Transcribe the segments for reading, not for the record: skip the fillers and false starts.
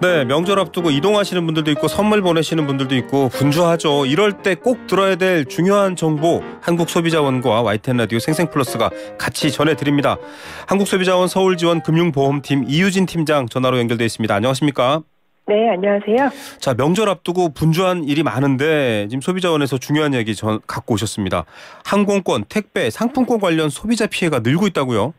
네, 명절 앞두고 이동하시는 분들도 있고 선물 보내시는 분들도 있고 분주하죠. 이럴 때 꼭 들어야 될 중요한 정보 한국소비자원과 YTN라디오 생생플러스가 같이 전해드립니다. 한국소비자원 서울지원금융보험팀 이유진 팀장 전화로 연결되어 있습니다. 안녕하십니까? 네, 안녕하세요. 자, 명절 앞두고 분주한 일이 많은데 지금 소비자원에서 중요한 얘기 갖고 오셨습니다. 항공권, 택배, 상품권 관련 소비자 피해가 늘고 있다고요?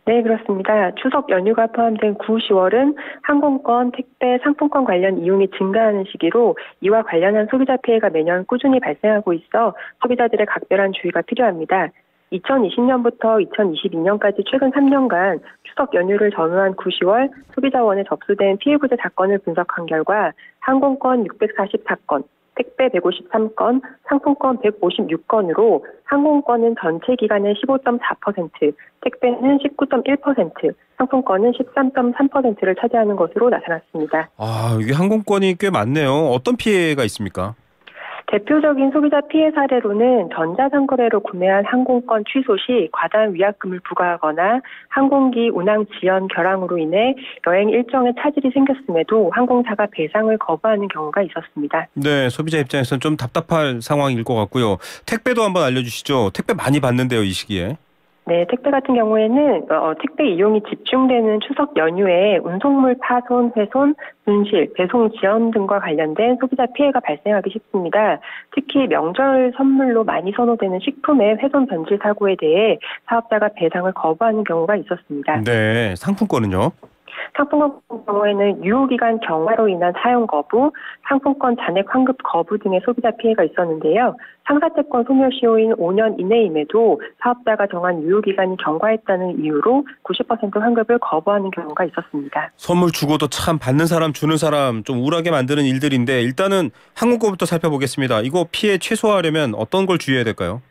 네, 그렇습니다. 추석 연휴가 포함된 9, 10월은 항공권, 택배, 상품권 관련 이용이 증가하는 시기로 이와 관련한 소비자 피해가 매년 꾸준히 발생하고 있어 소비자들의 각별한 주의가 필요합니다. 2020년부터 2022년까지 최근 3년간 추석 연휴를 전후한 9, 10월 소비자원에 접수된 피해부재 사건을 분석한 결과 항공권 644건, 택배 153건, 상품권 156건으로 항공권은 전체 기간의 15.4%, 택배는 19.1%, 상품권은 13.3%를 차지하는 것으로 나타났습니다. 아, 이게 항공권이 꽤 많네요. 어떤 피해가 있습니까? 대표적인 소비자 피해 사례로는 전자상거래로 구매한 항공권 취소 시 과다한 위약금을 부과하거나 항공기 운항 지연 결항으로 인해 여행 일정에 차질이 생겼음에도 항공사가 배상을 거부하는 경우가 있었습니다. 네, 소비자 입장에서는 좀 답답할 상황일 것 같고요. 택배도 한번 알려주시죠. 택배 많이 받는데요, 이 시기에. 네, 택배 같은 경우에는 택배 이용이 집중되는 추석 연휴에 운송물 파손, 훼손, 분실, 배송 지연 등과 관련된 소비자 피해가 발생하기 쉽습니다. 특히 명절 선물로 많이 선호되는 식품의 훼손 변질 사고에 대해 사업자가 배상을 거부하는 경우가 있었습니다. 네, 상품권은요? 상품권 같은 경우에는 유효기간 경과로 인한 사용 거부, 상품권 잔액 환급 거부 등의 소비자 피해가 있었는데요. 상사채권 소멸 시효인 5년 이내임에도 사업자가 정한 유효기간이 경과했다는 이유로 90% 환급을 거부하는 경우가 있었습니다. 선물 주고도 참 받는 사람 주는 사람 좀 우울하게 만드는 일들인데 일단은 항공권부터 살펴보겠습니다. 이거 피해 최소화하려면 어떤 걸 주의해야 될까요?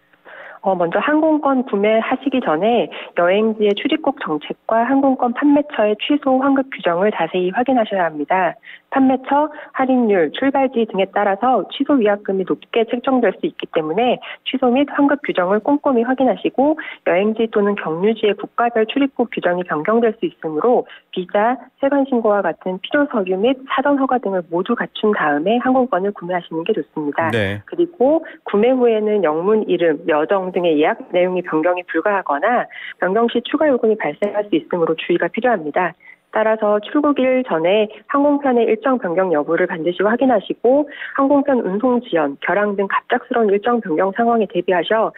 먼저 항공권 구매하시기 전에 여행지의 출입국 정책과 항공권 판매처의 취소 환급 규정을 자세히 확인하셔야 합니다. 판매처, 할인율, 출발지 등에 따라서 취소 위약금이 높게 책정될 수 있기 때문에 취소 및 환급 규정을 꼼꼼히 확인하시고 여행지 또는 경유지의 국가별 출입국 규정이 변경될 수 있으므로 비자, 세관 신고와 같은 필요 서류 및 사전 허가 등을 모두 갖춘 다음에 항공권을 구매하시는 게 좋습니다. 네. 그리고 구매 후에는 영문 이름, 여정 등의 예약 내용이 변경이 불가하거나 변경 시 추가 요금이 발생할 수 있으므로 주의가 필요합니다. 따라서 출국일 전에 항공편의 일정 변경 여부를 반드시 확인하시고 항공편 운송 지연, 결항 등 갑작스러운 일정 변경 상황에 대비하셔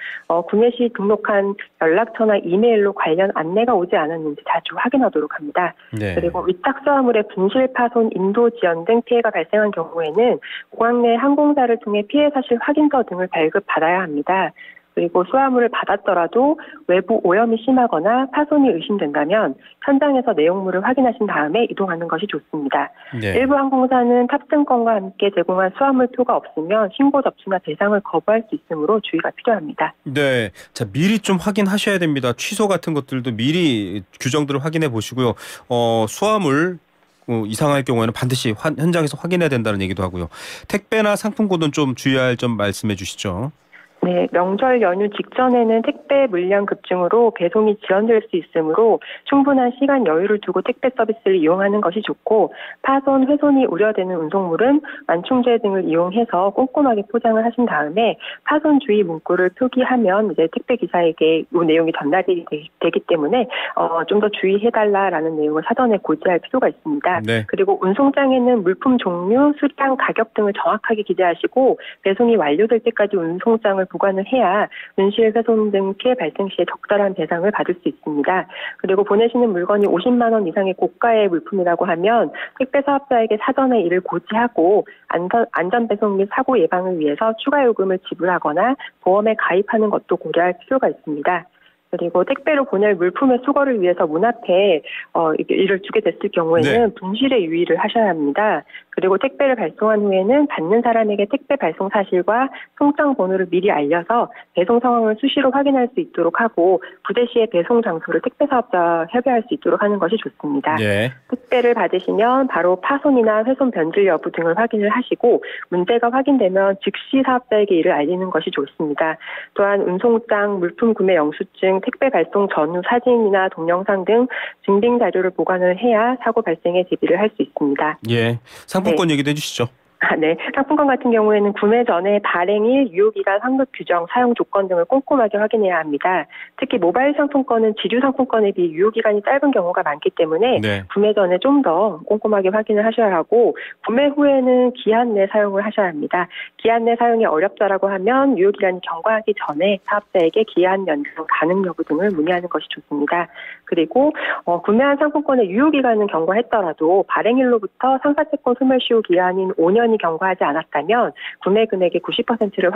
구매 시 등록한 연락처나 이메일로 관련 안내가 오지 않았는지 자주 확인하도록 합니다. 네. 그리고 위탁 수화물의 분실, 파손, 인도 지연 등 피해가 발생한 경우에는 공항 내 항공사를 통해 피해 사실 확인서 등을 발급받아야 합니다. 그리고 수화물을 받았더라도 외부 오염이 심하거나 파손이 의심된다면 현장에서 내용물을 확인하신 다음에 이동하는 것이 좋습니다. 네. 일부 항공사는 탑승권과 함께 제공한 수화물표가 없으면 신고 접수나 배상을 거부할 수 있으므로 주의가 필요합니다. 네, 자 미리 좀 확인하셔야 됩니다. 취소 같은 것들도 미리 규정들을 확인해 보시고요. 수화물 이상할 경우에는 반드시 현장에서 확인해야 된다는 얘기도 하고요. 택배나 상품권은 좀 주의할 점 말씀해 주시죠. 네, 명절 연휴 직전에는 택배 물량 급증으로 배송이 지연될 수 있으므로 충분한 시간 여유를 두고 택배 서비스를 이용하는 것이 좋고 파손, 훼손이 우려되는 운송물은 완충제 등을 이용해서 꼼꼼하게 포장을 하신 다음에 파손 주의 문구를 표기하면 이제 택배 기사에게 이 내용이 전달이 되기 때문에 좀 더 주의해달라라는 내용을 사전에 고지할 필요가 있습니다. 네. 그리고 운송장에는 물품 종류, 수량, 가격 등을 정확하게 기재하시고 배송이 완료될 때까지 운송장을 보관을 해야 분실, 훼손 등 피해 발생 시에 적절한 배상을 받을 수 있습니다. 그리고 보내시는 물건이 50만 원 이상의 고가의 물품이라고 하면 택배 사업자에게 사전에 이를 고지하고 안전 배송 및 사고 예방을 위해서 추가 요금을 지불하거나 보험에 가입하는 것도 고려할 필요가 있습니다. 그리고 택배로 보낼 물품의 수거를 위해서 문 앞에 이를 두게 됐을 경우에는 네. 분실의 유의를 하셔야 합니다. 그리고 택배를 발송한 후에는 받는 사람에게 택배 발송 사실과 송장 번호를 미리 알려서 배송 상황을 수시로 확인할 수 있도록 하고 부재 시에 배송 장소를 택배 사업자와 협의할 수 있도록 하는 것이 좋습니다. 네. 택배를 받으시면 바로 파손이나 훼손 변질 여부 등을 확인을 하시고 문제가 확인되면 즉시 사업자에게 이를 알리는 것이 좋습니다. 또한 운송장, 물품 구매 영수증, 택배 발송 전후 사진이나 동영상 등 증빙 자료를 보관을 해야 사고 발생에 대비를 할 수 있습니다. 예, 상품권 얘기도 해주시죠. 네. 상품권 같은 경우에는 구매 전에 발행일, 유효기간, 환급 규정, 사용 조건 등을 꼼꼼하게 확인해야 합니다. 특히 모바일 상품권은 지류 상품권에 비해 유효기간이 짧은 경우가 많기 때문에 네. 구매 전에 좀 더 꼼꼼하게 확인을 하셔야 하고 구매 후에는 기한 내 사용을 하셔야 합니다. 기한 내 사용이 어렵다라고 하면 유효기간이 경과하기 전에 사업자에게 기한 연장 가능 여부 등을 문의하는 것이 좋습니다. 그리고 구매한 상품권의 유효기간은 경과했더라도 발행일로부터 상사채권 소멸시효 기한인 5년이 경과하지 않았다면 구매 금액의 90%를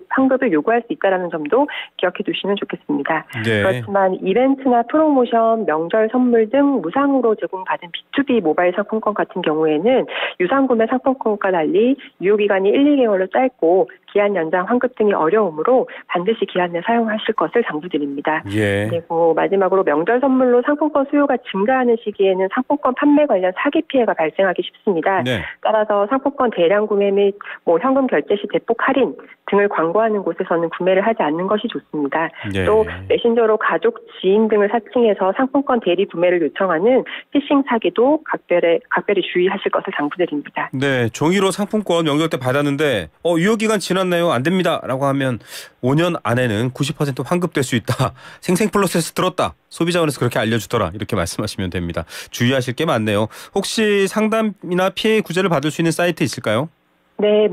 환급을 요구할 수 있다는 점도 기억해 두시면 좋겠습니다. 네. 그렇지만 이벤트나 프로모션, 명절 선물 등 무상으로 제공받은 B2B 모바일 상품권 같은 경우에는 유상구매 상품권과 달리 유효기간이 1, 2개월로 짧고 기한 연장 환급 등이 어려우므로 반드시 기한 내 사용하실 것을 당부드립니다. 예. 그리고 마지막으로 명절 선물로 상품권 수요가 증가하는 시기에는 상품권 판매 관련 사기 피해가 발생하기 쉽습니다. 네. 따라서 상품권 대량 구매 및 현금 결제 시 대폭 할인 등을 광고하는 곳에서는 구매를 하지 않는 것이 좋습니다. 네. 또 메신저로 가족, 지인 등을 사칭해서 상품권 대리 구매를 요청하는 피싱 사기도 각별히 주의하실 것을 당부드립니다. 네, 종이로 상품권 명절 때 받았는데 유효기간 지났나요? 안 됩니다 라고 하면 5년 안에는 90% 환급될 수 있다. 생생플러스에서 들었다. 소비자원에서 그렇게 알려주더라. 이렇게 말씀하시면 됩니다. 주의하실 게 많네요. 혹시 상담이나 피해 구제를 받을 수 있는 사이트 있을까요? 네,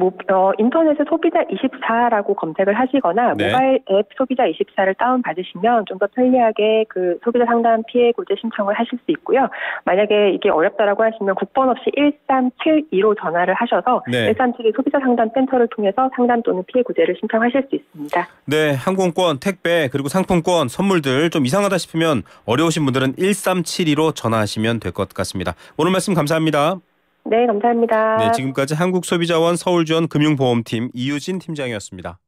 인터넷에 소비자24라고 검색을 하시거나 네. 모바일 앱 소비자24를 다운받으시면 좀 더 편리하게 그 소비자 상담 피해 구제 신청을 하실 수 있고요. 만약에 이게 어렵다라고 하시면 국번 없이 1372로 전화를 하셔서 네. 1372 소비자 상담 센터를 통해서 상담 또는 피해 구제를 신청하실 수 있습니다. 네, 항공권, 택배, 그리고 상품권, 선물들 좀 이상하다 싶으면 어려우신 분들은 1372로 전화하시면 될 것 같습니다. 오늘 말씀 감사합니다. 네, 감사합니다. 네, 지금까지 한국소비자원 서울지원 금융보험팀 이유진 팀장이었습니다.